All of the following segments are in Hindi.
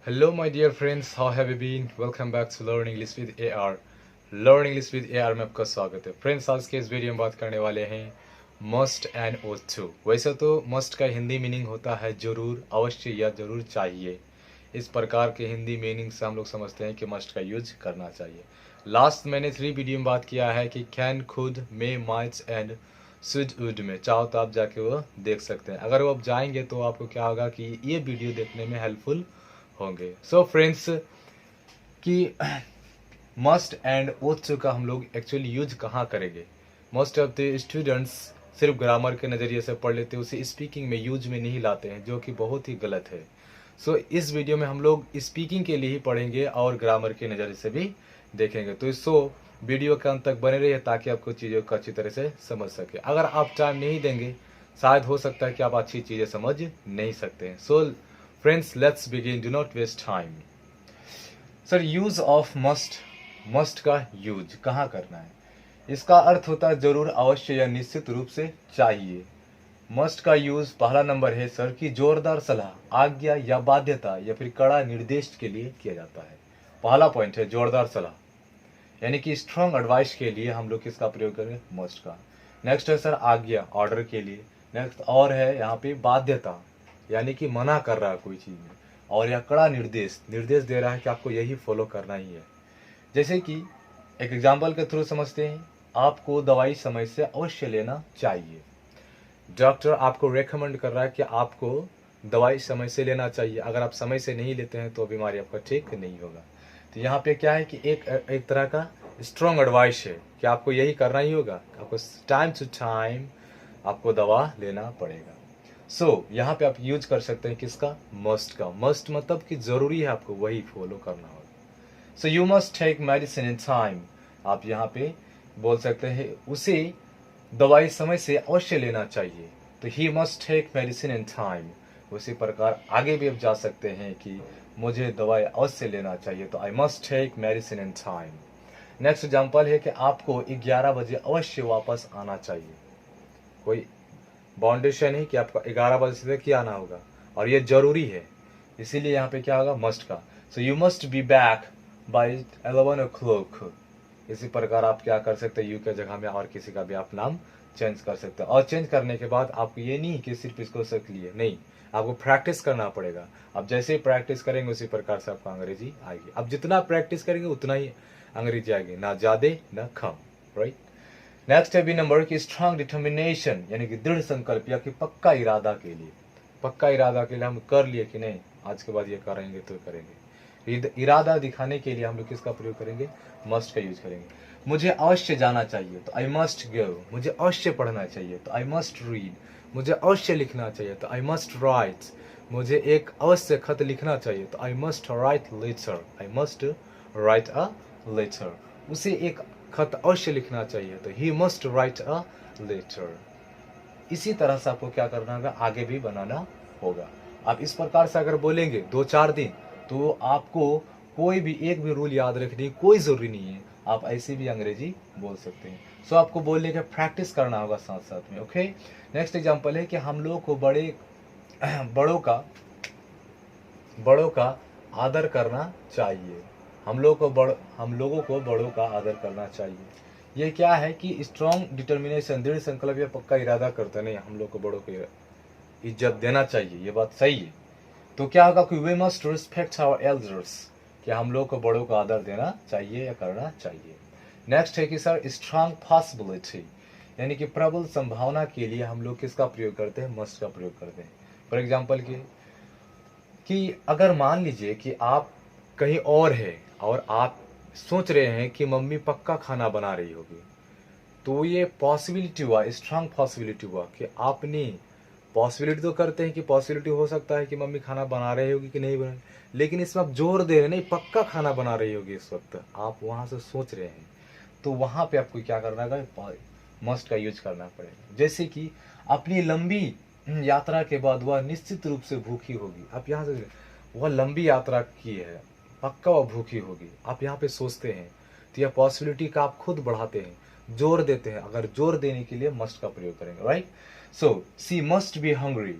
Hello, my dear friends. How have you been? Welcome back to Learn English with AR. Learn English with AR में आपका स्वागत है फ्रेंड्स। आज के इस वीडियो में बात करने वाले हैं मस्ट एंड ought to। वैसे तो मस्ट का हिंदी मीनिंग होता है जरूर, अवश्य या जरूर चाहिए। इस प्रकार के हिंदी मीनिंग से हम लोग समझते हैं कि मस्ट का यूज करना चाहिए। लास्ट मैंने 3 वीडियो में बात किया है कि कैन, खुद, मे, माइट्स एंड शुड, वुड में। चाहो तो आप जाके वो देख सकते हैं। अगर वो आप जाएंगे तो आपको क्या होगा कि ये वीडियो देखने में हेल्पफुल होंगे। सो फ्रेंड्स कि मस्ट एंड ought to का हम लोग एक्चुअली यूज कहाँ करेंगे। मोस्ट ऑफ द स्टूडेंट्स सिर्फ ग्रामर के नज़रिए से पढ़ लेते हैं, उसे स्पीकिंग में यूज में नहीं लाते हैं, जो कि बहुत ही गलत है। सो इस वीडियो में हम लोग स्पीकिंग के लिए ही पढ़ेंगे और ग्रामर के नज़रिए से भी देखेंगे। तो इसको वीडियो के अंत तक बने रहिए ताकि आपको चीज़ों को अच्छी तरह से समझ सके। अगर आप टाइम नहीं देंगे शायद हो सकता है कि आप अच्छी चीज़ें समझ नहीं सकते हैं। So friends let's begin, do not waste time. Sir use of must, must का यूज कहाँ करना है? इसका अर्थ होता है जरूर, अवश्य या निश्चित रूप से चाहिए। मस्ट का यूज पहला नंबर है सर कि जोरदार सलाह, आज्ञा या बाध्यता या फिर कड़ा निर्देश के लिए किया जाता है। पहला पॉइंट है जोरदार सलाह, यानी कि स्ट्रॉन्ग एडवाइस के लिए हम लोग किसका प्रयोग करें? मस्ट का। नेक्स्ट है सर आज्ञा, ऑर्डर के लिए। नेक्स्ट और है यहाँ पे बाध्यता, यानी कि मना कर रहा है कोई चीज़ में। और यह कड़ा निर्देश, निर्देश दे रहा है कि आपको यही फॉलो करना ही है। जैसे कि एक एग्जाम्पल के थ्रू समझते हैं, आपको दवाई समय से अवश्य लेना चाहिए। डॉक्टर आपको रेकमेंड कर रहा है कि आपको दवाई समय से लेना चाहिए। अगर आप समय से नहीं लेते हैं तो बीमारी आपका ठीक नहीं होगा। तो यहाँ पे क्या है कि एक तरह का स्ट्रॉन्ग एडवाइस है कि आपको यही करना ही होगा, आपको टाइम टू टाइम आपको दवा लेना पड़ेगा। सो यहाँ पे आप यूज कर सकते हैं किसका? मस्ट का। मस्ट मतलब कि जरूरी है, आपको वही फॉलो करना होगा। So you must take medicine in time. आप यहाँ पे बोल सकते हैं उसे दवाई समय से अवश्य लेना चाहिए, तो he must take medicine in time. उसी प्रकार आगे भी आप जा सकते हैं कि मुझे दवाई अवश्य लेना चाहिए, तो I must take medicine in time. Next example है कि आपको 11 बजे अवश्य वापस आना चाहिए। कोई बाउंडेशन है कि आपको 11 बजे से ही आना होगा और ये जरूरी है, इसीलिए यहाँ पे क्या होगा? मस्ट का। सो you must be back by 11 o'clock। इसी प्रकार आप क्या कर सकते हैं? यू के जगह में और किसी का भी आप नाम चेंज कर सकते हैं। और चेंज करने के बाद आपको ये नहीं कि सिर्फ इसको सीख लिए, नहीं, आपको प्रैक्टिस करना पड़ेगा। अब जैसे ही प्रैक्टिस करेंगे उसी प्रकार से आपको अंग्रेजी आएगी। अब जितना प्रैक्टिस करेंगे उतना ही अंग्रेजी आएगी, ना ज़्यादा ना कम, राइट। नेक्स्ट है बी नंबर की स्ट्रांग डिटर्मिनेशन, यानी कि दृढ़ संकल्प या कि पक्का इरादा के लिए। पक्का इरादा के लिए हम कर लिए कि नहीं आज के बाद ये करेंगे तो करेंगे। इरादा दिखाने के लिए हम लोग किसका प्रयोग करेंगे? मस्ट का यूज करेंगे। मुझे अवश्य जाना चाहिए तो आई मस्ट गो। मुझे अवश्य पढ़ना चाहिए तो आई मस्ट रीड। मुझे अवश्य लिखना चाहिए तो आई मस्ट राइट। मुझे एक अवश्य खत लिखना चाहिए तो I must write letter. I must write a letter. उसे एक खत अवश्य लिखना चाहिए तो he must write a letter. इसी तरह से आपको क्या करना होगा? आगे भी बनाना होगा। आप इस प्रकार से अगर बोलेंगे 2-4 दिन तो आपको कोई भी एक भी रूल याद रखने की कोई जरूरी नहीं है, आप ऐसे भी अंग्रेजी बोल सकते हैं। सो आपको बोलने का प्रैक्टिस करना होगा साथ साथ में। ओके, नेक्स्ट एग्जांपल है कि हम लोग को बड़ों का आदर करना चाहिए। हम लोगों को बड़ों का आदर करना चाहिए। ये क्या है कि स्ट्रॉन्ग डिटर्मिनेशन, दृढ़ संकल्प या पक्का इरादा करते नहीं, हम लोग को बड़ों को इज्जत देना चाहिए, ये बात सही है। तो क्या होगा कि we must respect our elders, कि हम लोग को बड़ों का आदर देना चाहिए या करना चाहिए। नेक्स्ट है कि सर स्ट्रॉन्ग पॉसिबिलिटी, यानी कि प्रबल संभावना के लिए हम लोग किसका प्रयोग करते हैं? मस्ट का प्रयोग करते हैं। फॉर एग्जाम्पल कि अगर मान लीजिए कि आप कहीं और है और आप सोच रहे हैं कि मम्मी पक्का खाना बना रही होगी, तो ये पॉसिबिलिटी हुआ, स्ट्रांग पॉसिबिलिटी हुआ कि आपने पॉसिबिलिटी तो करते हैं कि पॉसिबिलिटी हो सकता है कि मम्मी खाना बना रही होगी कि नहीं बना, लेकिन इसमें आप जोर दे रहे नहीं, पक्का खाना बना रही होगी इस वक्त आप वहां से सोच रहे हैं, तो वहां पे आपको क्या करना है? मस्ट का यूज करना पड़ेगा। जैसे कि अपनी लंबी यात्रा के बाद वह निश्चित रूप से भूखी होगी। आप यहाँ से वह लंबी यात्रा की है, पक्का वह भूखी होगी, आप यहाँ पे सोचते हैं, तो यह पॉसिबिलिटी का आप खुद बढ़ाते हैं, जोर देते हैं। अगर जोर देने के लिए मस्ट का प्रयोग करेंगे, right. So she must be hungry,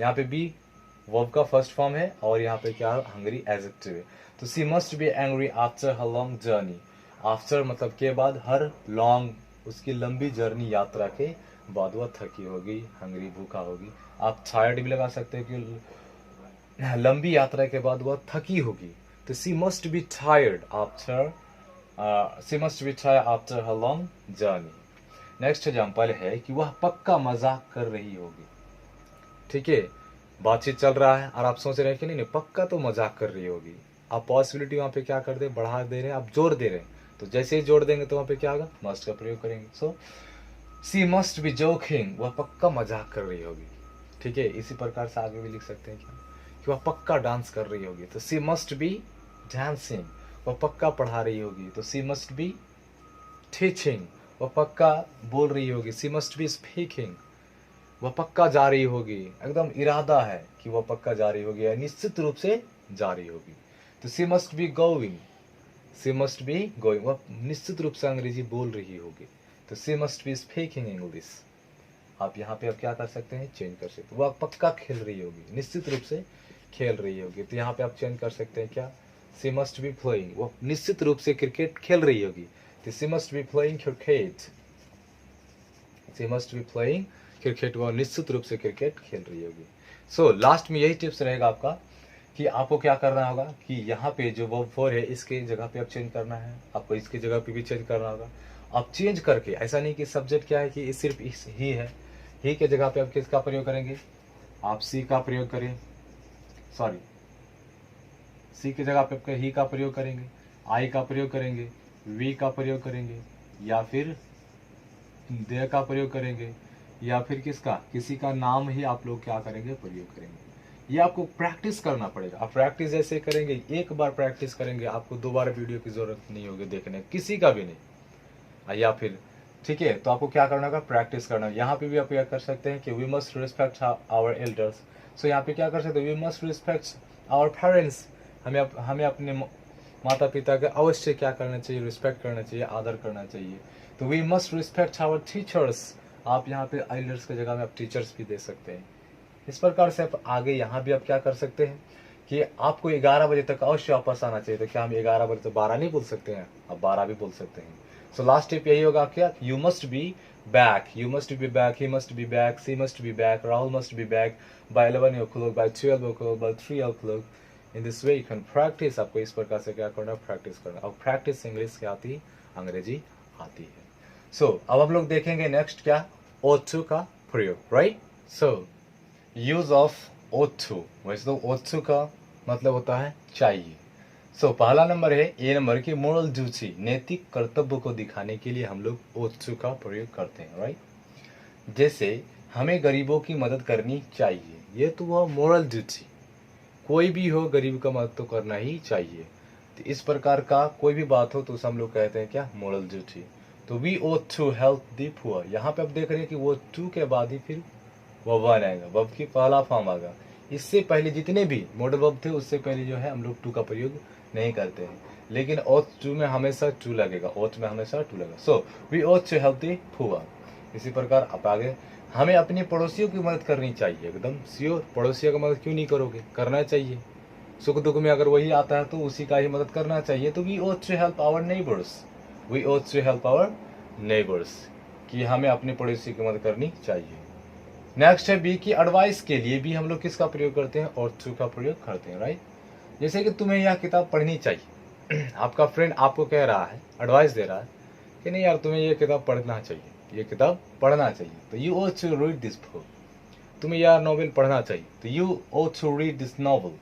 यहाँ पे बी वर्ब का फर्स्ट फॉर्म है और यहाँ पे क्या है, हंग्री एडजेक्टिव है। तो she must be angry after her long journey. After मतलब के बाद, हर लॉन्ग उसकी लंबी जर्नी यात्रा के बाद वह थकी होगी, हंग्री भूखा होगी। आप टायर्ड भी लगा सकते हैं कि लंबी यात्रा के बाद वह थकी होगी। तो she must be tired after her long journey. Next example है कि वह पक्का मजाक कर रही होगी। ठीक है, बातचीत चल रहा है और आप सोच रहे हैं कि नहीं पक्का तो मजाक कर रही होगी। आप पॉसिबिलिटी वहां पे क्या कर दे, बढ़ा दे रहे हैं, आप जोर दे रहे हैं। तो जैसे ही जोड़ देंगे तो वहां पे क्या होगा, मस्ट का प्रयोग करेंगे। सो सी मस्ट बी जोकिंग, वह पक्का मजाक कर रही होगी। ठीक है, इसी प्रकार से आगे भी लिख सकते हैं क्या, कि वह पक्का डांस कर रही होगी। तो सी मस्ट बी डांसिंग, वह पक्का पढ़ा रही होगी। तो सी मस्ट बी टीचिंग, वह पक्का बोल रही होगी। सी मस्ट बी स्पीकिंग, वह पक्का जा रही होगी। एकदम इरादा है कि वह पक्का जा रही होगी या निश्चित रूप से जा रही होगी। तो she must be going, she must be going, वह निश्चित रूप से अंग्रेजी बोल रही होगी। तो she must be speaking English. आप यहाँ पे अब क्या कर सकते हैं, चेंज कर सकते हैं। वह पक्का खेल रही होगी, निश्चित रूप से खेल रही होगी। तो यहाँ पे आप चेंज कर सकते हैं क्या, सी मस्ट बी प्लेइंग, वह निश्चित रूप से क्रिकेट खेल रही होगी। तो she must be playing cricket, she must be playing cricket, वह निश्चित रूप से क्रिकेट खेल रही होगी। सो लास्ट में यही टिप्स रहेगा आपका कि आपको क्या करना होगा कि यहाँ पे जो वर्ब फोर है इसके जगह पे आप चेंज करना है, आपको इसके जगह पे भी चेंज करना होगा। आप चेंज करके, ऐसा नहीं कि सब्जेक्ट क्या है कि सिर्फ इस ही है, ही के जगह पे आप किसका प्रयोग करेंगे, आप सी का प्रयोग करें, सॉरी सी की जगह पे आप ही का प्रयोग करेंगे, आई का प्रयोग करेंगे, वी का प्रयोग करेंगे, या फिर दे का प्रयोग करेंगे, या फिर किसका, किसी का नाम ही आप लोग क्या करेंगे, प्रयोग करेंगे। ये आपको प्रैक्टिस करना पड़ेगा। आप प्रैक्टिस जैसे करेंगे, एक बार प्रैक्टिस करेंगे, आपको दोबारा वीडियो की जरूरत नहीं होगी देखने, किसी का भी नहीं। या फिर ठीक है, तो आपको क्या करना होगा, प्रैक्टिस करना। यहाँ पे भी आप क्या कर सकते हैं कि we must respect our elders. So यहाँ पे क्या कर सकते हैं, we must respect our parents. हमें अपने माता पिता का अवश्य क्या करना चाहिए, रिस्पेक्ट करना चाहिए, आदर करना चाहिए। तो we must respect our teachers. आप यहाँ पे एल्डर्स की जगह में आप टीचर्स भी दे सकते हैं। इस प्रकार से आप आगे यहाँ भी आप क्या कर सकते हैं कि आपको 11 बजे तक अवश्य वापस आना चाहिए। तो क्या हम 11 बजे तो 12 नहीं बोल सकते हैं, आप 12 भी बोल सकते हैं। सो लास्ट टिप यही होगा क्या, you must be back, you must be back, he must be back, she must be back, Rahul must be back by 11 o'clock, by 12 o'clock, by 3 o'clock। In this way you can practice. आपको इस प्रकार से क्या करना, प्रैक्टिस करना। और प्रैक्टिस इंग्लिश क्या आती है, अंग्रेजी आती है। सो अब हम लोग देखेंगे नेक्स्ट क्या, ought to का प्रयोग, right. So use of ought to, वैसे तो ought to का मतलब होता है चाहिए। सो पहला नंबर है, ए नंबर की मोरल ड्यूटी, नैतिक कर्तव्य को दिखाने के लिए हम लोग ought to का प्रयोग करते हैं, राइट। जैसे हमें गरीबों की मदद करनी चाहिए, ये तो हुआ मोरल ड्यूटी। कोई भी हो, गरीब का मदद तो करना ही चाहिए। तो इस प्रकार का कोई भी बात हो तो उसे हम लोग कहते हैं क्या, मोरल ड्यूटी। तो we ought to help the poor, यहाँ पे आप देख रहे हैं कि वो टू के बाद ही फिर वो वन आएगा, वर्ब की पहला फॉर्म आएगा। इससे पहले जितने भी मॉडल वर्ब थे उससे पहले जो है हम लोग टू का प्रयोग नहीं करते हैं, लेकिन ought to में हमेशा टू लगेगा, ought में हमेशा टू लगेगा। So we ought to help the poor। इसी प्रकार आप आगे, हमें अपने पड़ोसियों की मदद करनी चाहिए, एकदम श्योर। पड़ोसियों की मदद क्यों नहीं करोगे, करना चाहिए। सुख दुख में अगर वही आता है तो उसी का ही मदद करना चाहिए। तो we ought to help our neighbors, we ought to help our neighbors, कि हमें अपने पड़ोसी की मदद करनी चाहिए। नेक्स्ट है बी की एडवाइस के लिए भी हम लोग किसका प्रयोग करते हैं, ought to का प्रयोग करते हैं, राइट। जैसे कि तुम्हें यह किताब पढ़नी चाहिए, आपका फ्रेंड आपको कह रहा है, एडवाइस दे रहा है कि नहीं यार तुम्हें यह किताब पढ़ना चाहिए, ये किताब पढ़ना चाहिए। तो you ought to read this book, तुम्हें यह नॉवेल पढ़ना चाहिए, तो you ought to read this novel।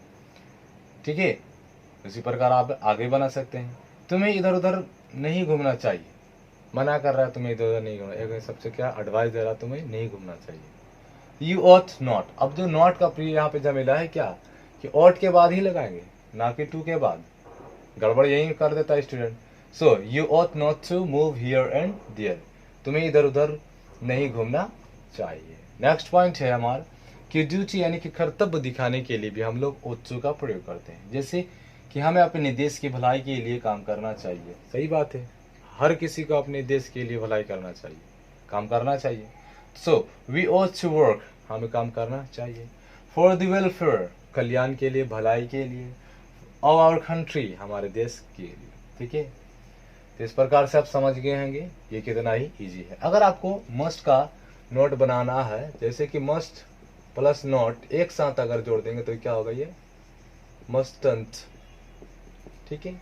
ठीक है, इसी प्रकार आप आगे बना सकते हैं। तुम्हें इधर उधर नहीं घूमना चाहिए, मना कर रहा है तुम्हें इधर उधर नहीं घूमना, एक सबसे क्या एडवाइस दे रहा है, तुम्हें नहीं घूमना चाहिए। यू ought not, अब जो नॉट का प्रयोग यहाँ पे जमेला है क्या, कि ought के बाद ही लगाएंगे, ना कि टू के बाद। गड़बड़ यही कर देता है student. So you ought not to move here and there, तुम्हें इधर उधर नहीं घूमना चाहिए। नेक्स्ट पॉइंट है हमारा कि ड्यूटी यानी कि कर्तव्य दिखाने के लिए भी हम लोग ought to का प्रयोग करते हैं। जैसे कि हमें अपने देश की भलाई के लिए काम करना चाहिए, सही बात है, हर किसी को अपने देश के लिए भलाई करना चाहिए, काम करना चाहिए। So we ought to work, हमें काम करना चाहिए फॉर द वेलफेयर, कल्याण के लिए, भलाई के लिए, ऑफ आवर कंट्री, हमारे देश के लिए। ठीक है, तो इस प्रकार से आप समझ गए होंगे ये कितना ही इजी है। अगर आपको मस्ट का नोट बनाना है, जैसे कि मस्ट प्लस नोट एक साथ अगर जोड़ देंगे तो क्या होगा, ये मस्टंट। ठीक है,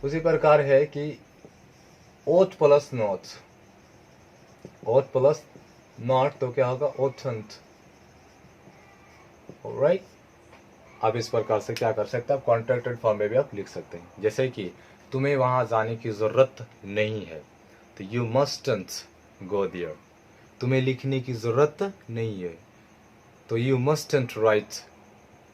उसी प्रकार है कि oath plus note, oath plus not तो क्या होगा, ओथंट। राइट, आप इस प्रकार से क्या कर सकते हैं, आप कॉन्ट्रैक्टेड फॉर्म में भी आप लिख सकते हैं। जैसे कि तुम्हें वहां जाने की जरूरत नहीं है, तो यू मस्टंट गो देयर। तुम्हें लिखने की जरूरत नहीं है, तो यू मस्टंट राइट।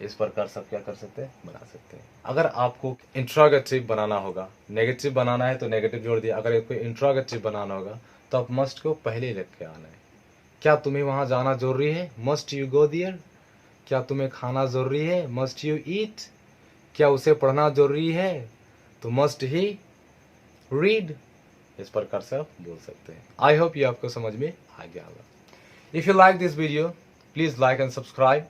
इस प्रकार सब क्या कर सकते हैं, बना सकते हैं। अगर आपको इंट्रोगेटिव बनाना होगा, नेगेटिव बनाना है तो नेगेटिव जोड़ दिया। अगर आपको इंट्रोगेटिव बनाना होगा तो आप मस्ट को पहले लिख के आना है। क्या तुम्हें वहां जाना जरूरी है, मस्ट यू गो देयर। क्या तुम्हें खाना जरूरी है, मस्ट यू ईट। क्या उसे पढ़ना जरूरी है, तो मस्ट ही रीड। इस प्रकार से आप बोल सकते हैं। आई होप ये आपको समझ में आ गया होगा। If you like this video please like and subscribe.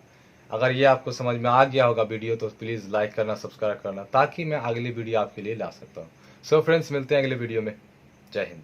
अगर ये आपको समझ में आ गया होगा वीडियो तो प्लीज लाइक करना, सब्सक्राइब करना, ताकि मैं अगली वीडियो आपके लिए ला सकता हूँ। सो फ्रेंड्स, मिलते हैं अगले वीडियो में। जय हिंद।